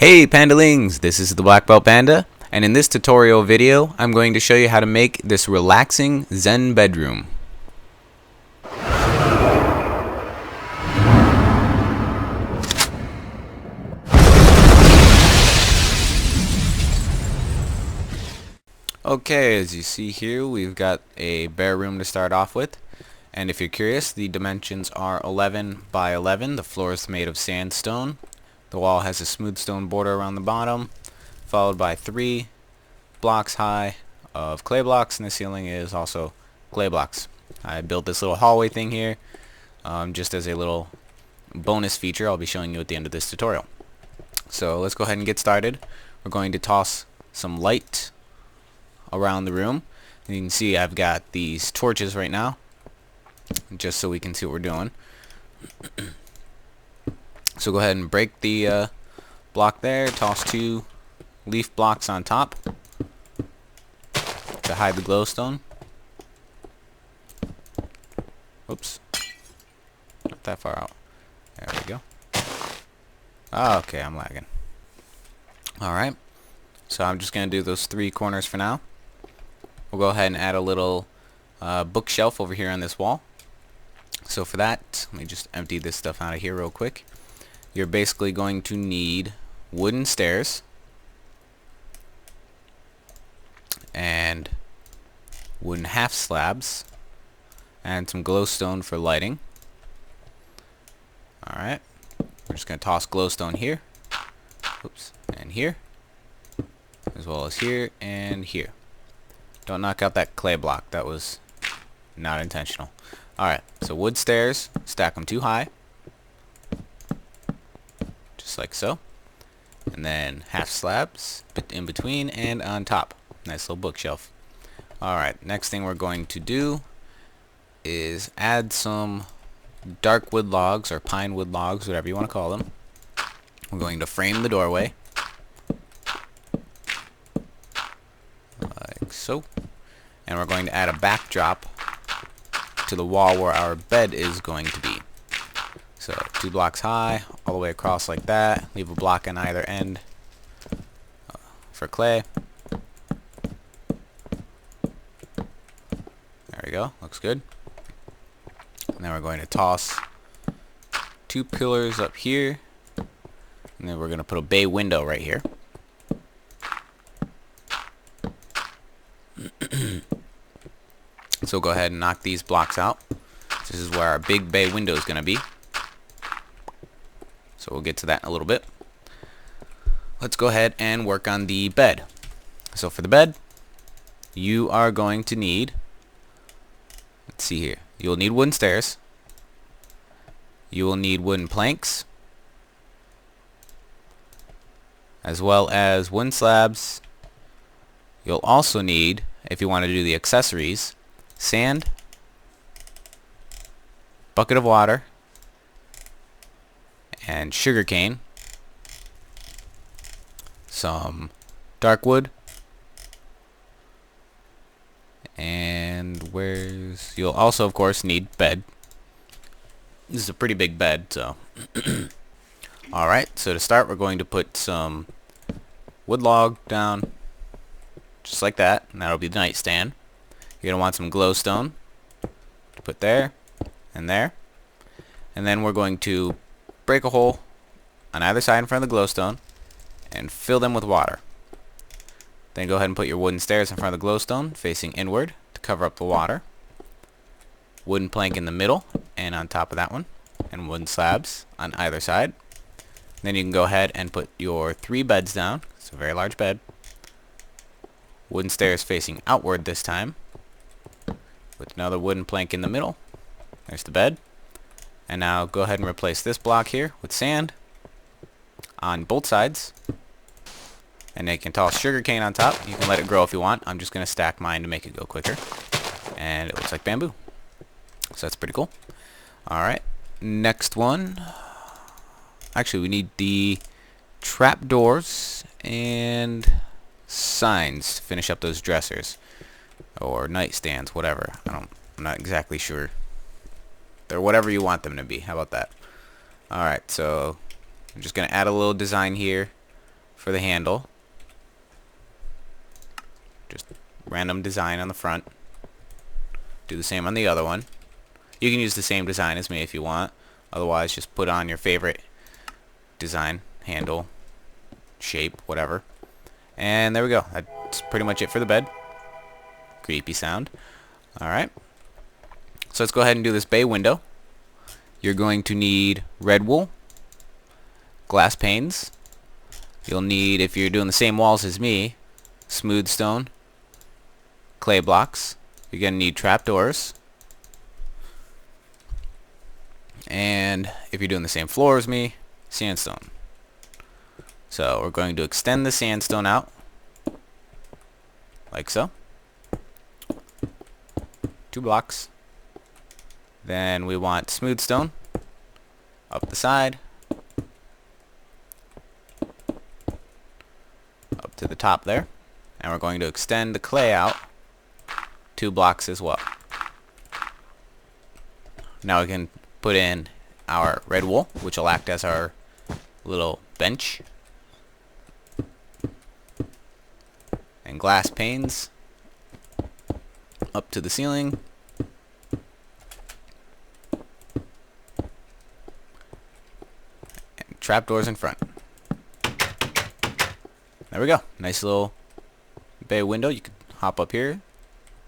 Hey Pandalings, this is the Black Belt Panda, and in this tutorial video I'm going to show you how to make this relaxing Zen bedroom. Okay, as you see here, we've got a bare room to start off with, and if you're curious, the dimensions are 11 by 11. The floor is made of sandstone. The wall has a smooth stone border around the bottom, followed by 3 blocks high of clay blocks, and the ceiling is also clay blocks. I built this little hallway thing here just as a little bonus feature I'll be showing you at the end of this tutorial. So let's go ahead and get started. We're going to toss some light around the room. And you can see I've got these torches right now just so we can see what we're doing. So go ahead and break the block there, toss 2 leaf blocks on top to hide the glowstone. Oops, not that far out. There we go. Oh, okay, I'm lagging. Alright, so I'm just going to do those 3 corners for now. We'll go ahead and add a little bookshelf over here on this wall. So for that, let me just empty this stuff out of here real quick. You're basically going to need wooden stairs and wooden half slabs and some glowstone for lighting. Alright, we're just going to toss glowstone here, oops, and here, as well as here and here. Don't knock out that clay block, that was not intentional. Alright, so wood stairs, stack them 2 high, just like so, and then half slabs in between and on top. Nice little bookshelf. Alright, next thing we're going to do is add some dark wood logs or pine wood logs, whatever you want to call them. We're going to frame the doorway like so, and we're going to add a backdrop to the wall where our bed is going to be. So 2 blocks high, all the way across like that. Leave a block on either end for clay. There we go, looks good. And then we're going to toss 2 pillars up here, and then we're going to put a bay window right here. So go ahead and knock these blocks out. This is where our big bay window is going to be. So we'll get to that in a little bit. Let's go ahead and work on the bed. So for the bed, you are going to need, let's see here, you'll need wooden stairs. You will need wooden planks, as well as wooden slabs. You'll also need, if you want to do the accessories, sand, bucket of water, and sugar cane, some dark wood, and you'll also of course need bed. This is a pretty big bed, so alright, so to start we're going to put some wood log down just like that, and that'll be the nightstand. You're going to want some glowstone to put there and there, and then we're going to break a hole on either side in front of the glowstone and fill them with water. Then go ahead and put your wooden stairs in front of the glowstone facing inward to cover up the water. Wooden plank in the middle and on top of that one, and wooden slabs on either side. Then you can go ahead and put your 3 beds down. It's a very large bed. Wooden stairs facing outward this time, with another wooden plank in the middle. There's the bed. And now go ahead and replace this block here with sand on both sides. And then you can toss sugar cane on top. You can let it grow if you want. I'm just going to stack mine to make it go quicker. And it looks like bamboo. So that's pretty cool. Alright, next one. Actually, we need the trapdoors and signs to finish up those dressers. Or nightstands, whatever. I'm not exactly sure. They're whatever you want them to be. How about that? Alright, so I'm just going to add a little design here for the handle. Just random design on the front. Do the same on the other one. You can use the same design as me if you want. Otherwise, just put on your favorite design, handle, shape, whatever. And there we go. That's pretty much it for the bed. Creepy sound. Alright. So let's go ahead and do this bay window. You're going to need red wool, glass panes. You'll need, if you're doing the same walls as me, smooth stone, clay blocks. You're going to need trapdoors. And if you're doing the same floor as me, sandstone. So we're going to extend the sandstone out like so. 2 blocks. Then we want smooth stone up the side, up to the top there, and we're going to extend the clay out 2 blocks as well. Now we can put in our red wool, which will act as our little bench, and glass panes up to the ceiling. And trapdoors in front. There we go. Nice little bay window. You could hop up here,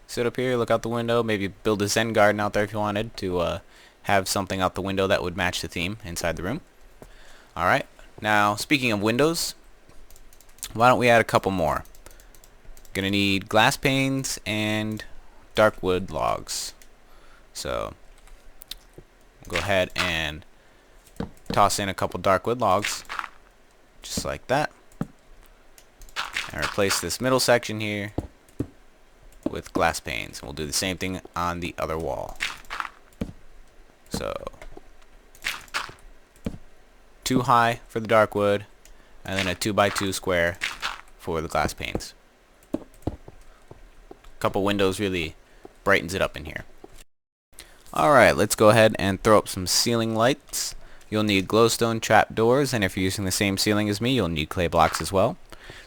sit up here, look out the window, maybe build a Zen garden out there if you wanted to have something out the window that would match the theme inside the room. Alright, now speaking of windows, why don't we add a couple more? Gonna need glass panes and dark wood logs. So go ahead and toss in a couple dark wood logs, just like that, and replace this middle section here with glass panes. We'll do the same thing on the other wall. So 2 high for the dark wood, and then a 2x2 square for the glass panes. Couple windows really brightens it up in here. Alright, let's go ahead and throw up some ceiling lights. You'll need glowstone trapdoors, and if you're using the same ceiling as me, you'll need clay blocks as well.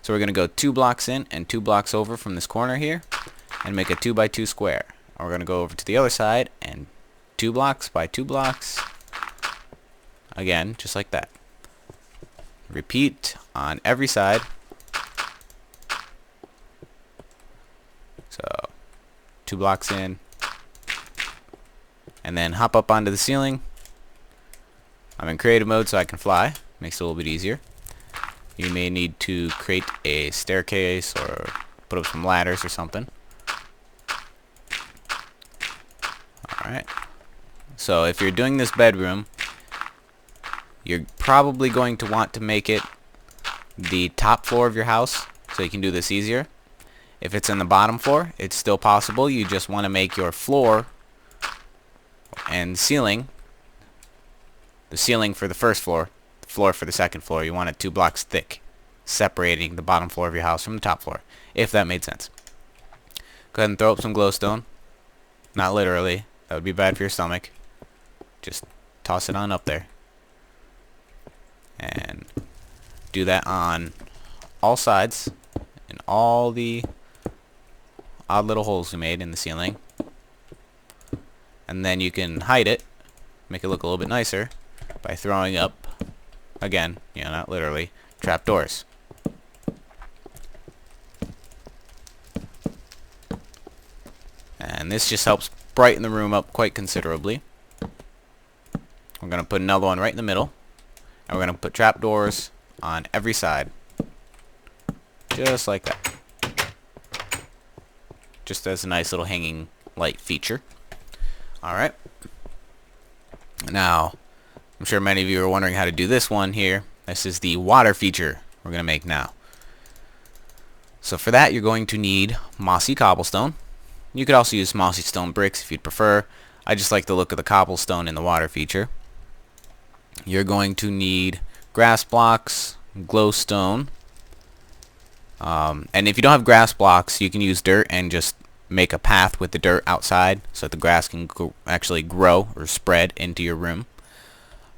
So we're going to go 2 blocks in and 2 blocks over from this corner here and make a 2x2 square. And we're going to go over to the other side and 2 blocks by 2 blocks. Again, just like that. Repeat on every side. So 2 blocks in, and then hop up onto the ceiling. I'm in creative mode so I can fly. Makes it a little bit easier. You may need to create a staircase or put up some ladders or something. Alright. So if you're doing this bedroom, you're probably going to want to make it the top floor of your house so you can do this easier. If it's in the bottom floor, it's still possible. You just want to make your floor and ceiling, the ceiling for the first floor, the floor for the second floor, you want it 2 blocks thick, separating the bottom floor of your house from the top floor, if that made sense. Go ahead and throw up some glowstone. Not literally. That would be bad for your stomach. Just toss it on up there. And do that on all sides and all the odd little holes we made in the ceiling. And then you can hide it, make it look a little bit nicer by throwing up, again, you know, not literally, trapdoors. And this just helps brighten the room up quite considerably. We're going to put another one right in the middle, and we're going to put trapdoors on every side, just like that. Just as a nice little hanging light feature. Alright. Now, I'm sure many of you are wondering how to do this one here. This is the water feature we're going to make now. So for that, you're going to need mossy cobblestone. You could also use mossy stone bricks if you'd prefer. I just like the look of the cobblestone in the water feature. You're going to need grass blocks, glowstone. And if you don't have grass blocks, you can use dirt and just make a path with the dirt outside so that the grass can actually grow or spread into your room.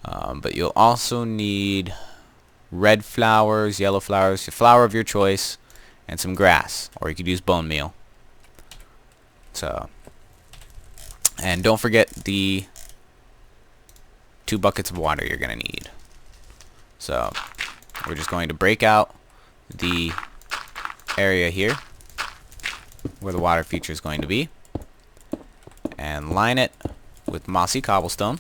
But you'll also need red flowers, yellow flowers, a flower of your choice, and some grass, or you could use bone meal. So, and don't forget the 2 buckets of water you're gonna need. So we're just going to break out the area here where the water feature is going to be and line it with mossy cobblestone.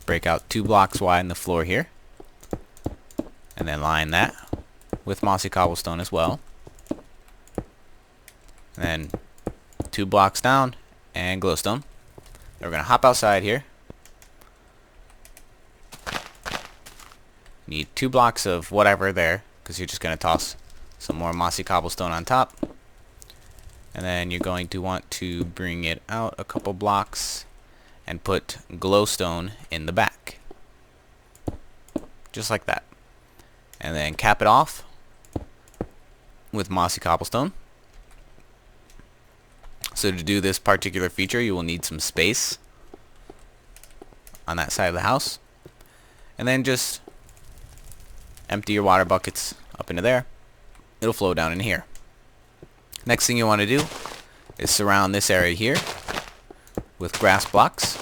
Break out 2 blocks wide in the floor here, and then line that with mossy cobblestone as well. And then 2 blocks down and glowstone. Then we're gonna hop outside here. Need 2 blocks of whatever there, because you're just gonna toss some more mossy cobblestone on top. And then you're going to want to bring it out a couple blocks and put glowstone in the back, just like that. And then cap it off with mossy cobblestone. So to do this particular feature, you will need some space on that side of the house, and then just empty your water buckets up into there. It'll flow down in here. Next thing you want to do is surround this area here with grass blocks.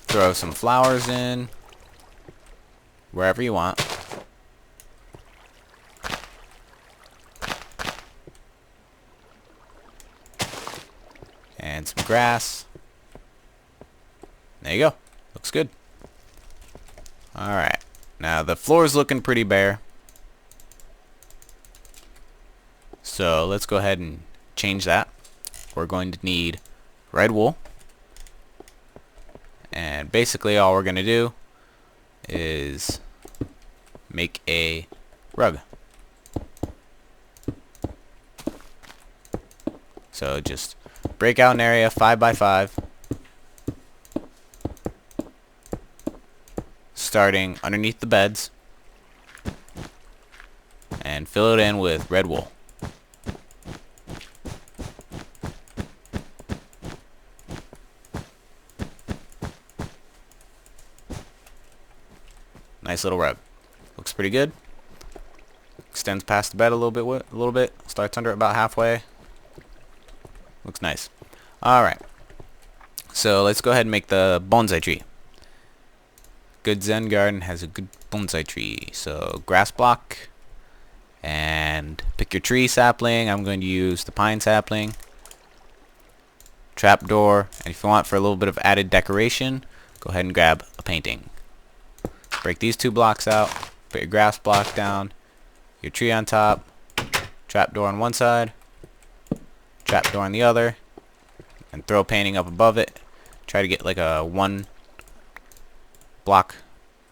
Throw some flowers in wherever you want. And some grass. There you go. Looks good. Alright. Now the floor is looking pretty bare. So let's go ahead and change that. We're going to need red wool. And basically all we're going to do is make a rug. So just break out an area 5 by 5, starting underneath the beds, and fill it in with red wool. Nice little rug. Looks pretty good. Extends past the bed a little bit. Starts under it about halfway. Looks nice. Alright. So let's go ahead and make the bonsai tree. Good Zen garden has a good bonsai tree. So grass block. And pick your tree sapling. I'm going to use the pine sapling. Trapdoor. And if you want for a little bit of added decoration, go ahead and grab a painting. Break these 2 blocks out. Put your grass block down. Your tree on top. Trapdoor on one side. Trapdoor on the other. And throw a painting up above it. Try to get like a 1 block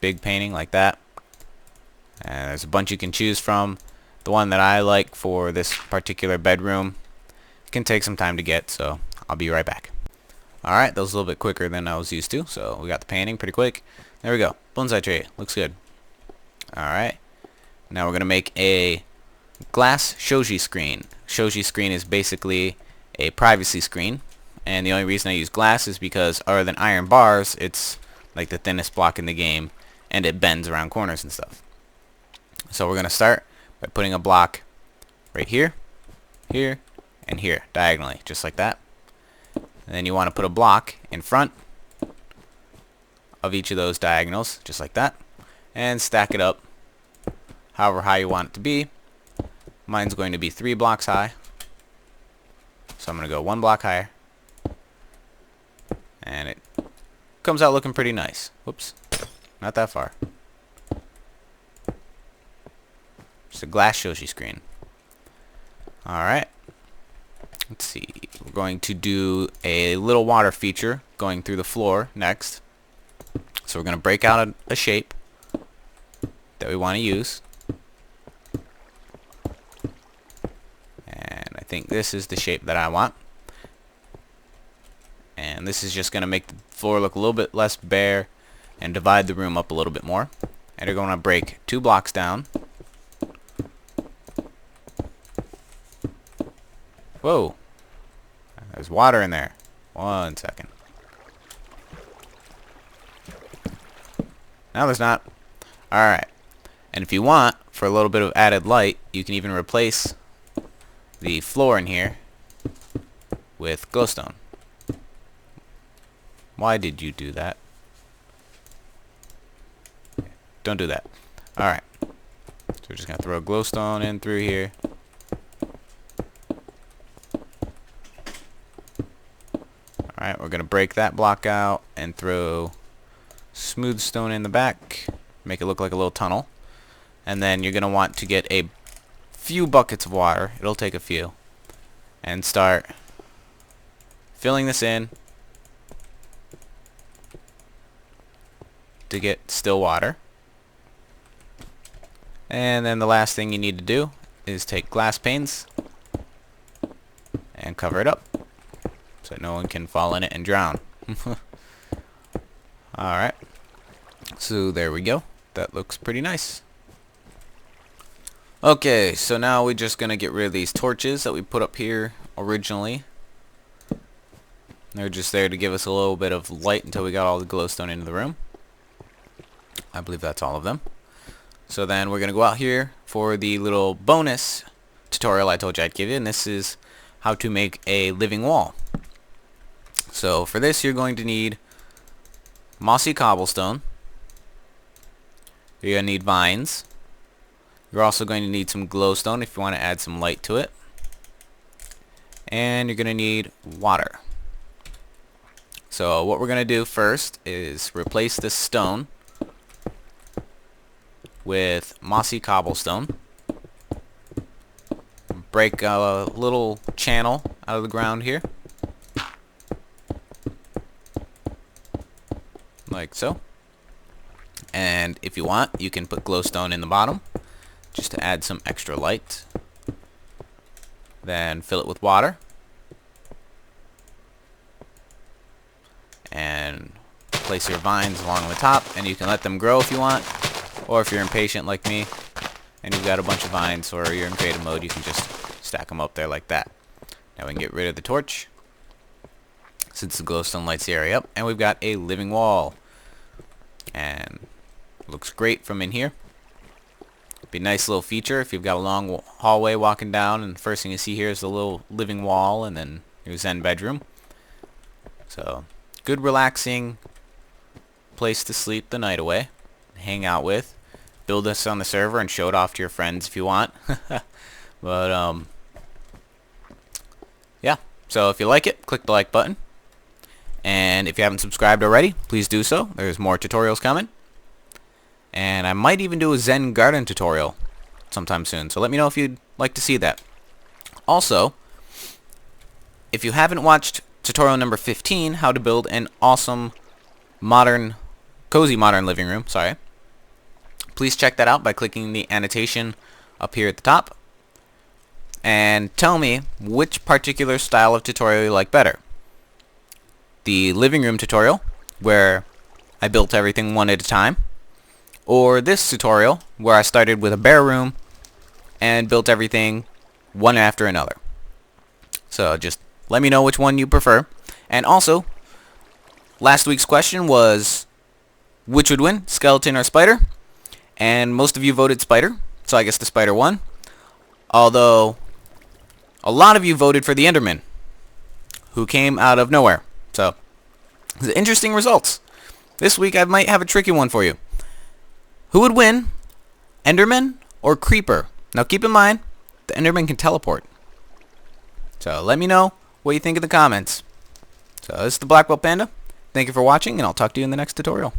big painting like that. And there's a bunch you can choose from. The one that I like for this particular bedroom can take some time to get, so I'll be right back. Alright, that was a little bit quicker than I was used to, so we got the painting pretty quick. There we go. Bonsai tree. Looks good. Alright. Now we're going to make a glass shoji screen. Shoji screen is basically a privacy screen. And the only reason I use glass is because other than iron bars, it's like the thinnest block in the game. And it bends around corners and stuff. So we're going to start by putting a block right here, here, and here, diagonally, just like that. And then you want to put a block in front of each of those diagonals, just like that, and stack it up however high you want it to be. Mine's going to be 3 blocks high, so I'm going to go 1 block higher, and it comes out looking pretty nice. Whoops, not that far. Just a glass shoji screen. Alright, let's see, we're going to do a little water feature going through the floor next. So we're going to break out a shape that we want to use. And I think this is the shape that I want. And this is just going to make the floor look a little bit less bare and divide the room up a little bit more. And you're going to break 2 blocks down. Whoa, There's water in there. 1 second. No, there's not. Alright. And if you want, for a little bit of added light, you can even replace the floor in here with glowstone. Why did you do that? Don't do that. Alright. So we're just going to throw glowstone in through here. Alright, we're going to break that block out and throw smooth stone in the back. Make it look like a little tunnel. And then you're going to want to get a few buckets of water. It'll take a few. And start filling this in to get still water. And then the last thing you need to do is take glass panes and cover it up so no one can fall in it and drown. Alright, so there we go. That looks pretty nice. Okay, so now we're just gonna get rid of these torches that we put up here originally. They're just there to give us a little bit of light until we got all the glowstone into the room. I believe that's all of them. So then we're going to go out here for the little bonus tutorial I told you I'd give you, and this is how to make a living wall. So for this you're going to need mossy cobblestone. You're going to need vines. You're also going to need some glowstone if you want to add some light to it. And you're going to need water. So what we're going to do first is replace this stone with mossy cobblestone. Break a little channel out of the ground here, like so. And if you want, you can put glowstone in the bottom just to add some extra light. Then fill it with water and place your vines along the top, and you can let them grow if you want. Or if you're impatient like me and you've got a bunch of vines, or you're in creative mode, you can just stack them up there like that. Now we can get rid of the torch since the glowstone lights the area up, and we've got a living wall. And it looks great from in here. Be a nice little feature if you've got a long hallway walking down and the first thing you see here is the little living wall and then your Zen bedroom. So good relaxing place to sleep the night away, hang out with. Build this on the server and show it off to your friends if you want. But yeah, so if you like it, click the like button, and if you haven't subscribed already, please do so. There's more tutorials coming, and I might even do a Zen garden tutorial sometime soon, so let me know if you'd like to see that. Also, if you haven't watched tutorial number 15, how to build an awesome cozy modern living room, please check that out by clicking the annotation up here at the top. And tell me which particular style of tutorial you like better. The living room tutorial, where I built everything one at a time. Or this tutorial, where I started with a bare room and built everything one after another. So just let me know which one you prefer. And also, last week's question was, which would win, skeleton or spider? And most of you voted spider, so I guess the spider won. Although, a lot of you voted for the Enderman, who came out of nowhere. So, interesting results. This week I might have a tricky one for you. Who would win, Enderman or Creeper? Now keep in mind, the Enderman can teleport. So let me know what you think in the comments. So this is the Black Belt Panda. Thank you for watching, and I'll talk to you in the next tutorial.